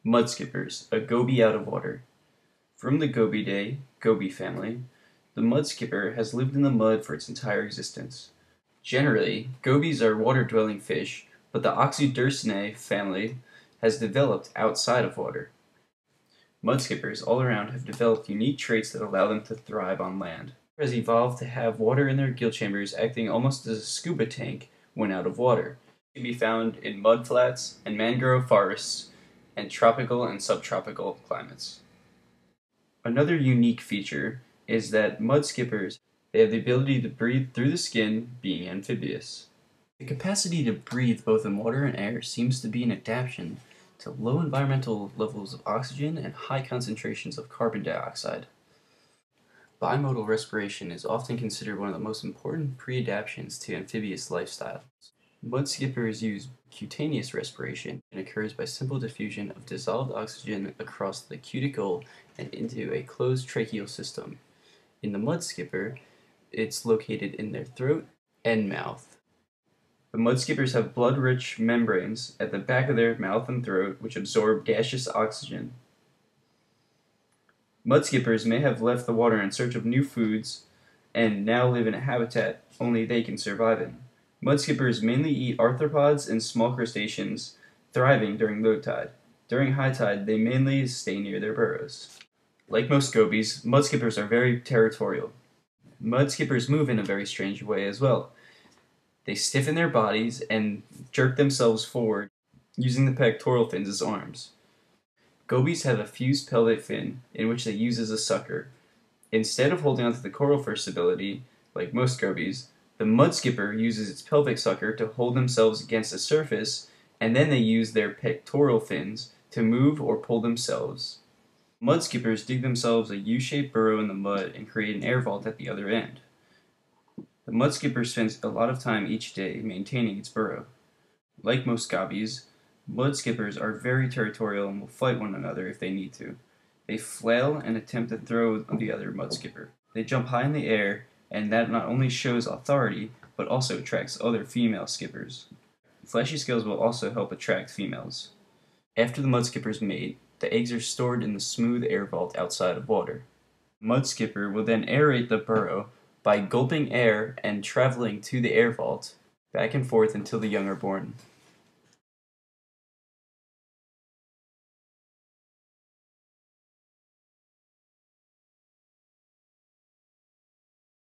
Mudskippers, a goby out of water. From the Goby family, the mudskipper has lived in the mud for its entire existence. Generally, gobies are water-dwelling fish, but the Oxydercinae family has developed outside of water. Mudskippers all around have developed unique traits that allow them to thrive on land. Has evolved to have water in their gill chambers acting almost as a scuba tank when out of water. It can be found in mudflats and mangrove forests and tropical and subtropical climates. Another unique feature is that mudskippers have the ability to breathe through the skin, being amphibious. The capacity to breathe both in water and air seems to be an adaptation to low environmental levels of oxygen and high concentrations of carbon dioxide. Bimodal respiration is often considered one of the most important pre-adaptations to amphibious lifestyles. Mudskippers use cutaneous respiration and occurs by simple diffusion of dissolved oxygen across the cuticle and into a closed tracheal system. In the mudskipper, it's located in their throat and mouth. The mudskippers have blood-rich membranes at the back of their mouth and throat which absorb gaseous oxygen. Mudskippers may have left the water in search of new foods and now live in a habitat only they can survive in. Mudskippers mainly eat arthropods and small crustaceans, thriving during low tide. During high tide, they mainly stay near their burrows. Like most gobies, mudskippers are very territorial. Mudskippers move in a very strange way as well. They stiffen their bodies and jerk themselves forward, using the pectoral fins as arms. Gobies have a fused pelvic fin, in which they use as a sucker. Instead of holding onto the coral for stability, like most gobies, the mudskipper uses its pelvic sucker to hold themselves against the surface, and then they use their pectoral fins to move or pull themselves. Mudskippers dig themselves a U-shaped burrow in the mud and create an air vault at the other end. The mudskipper spends a lot of time each day maintaining its burrow. Like most gobies, mudskippers are very territorial and will fight one another if they need to. They flail and attempt to throw the other mudskipper. They jump high in the air, and that not only shows authority, but also attracts other female skippers. Fleshy scales will also help attract females. After the mudskippers mate, the eggs are stored in the smooth air vault outside of water. Mudskipper will then aerate the burrow by gulping air and traveling to the air vault, back and forth until the young are born.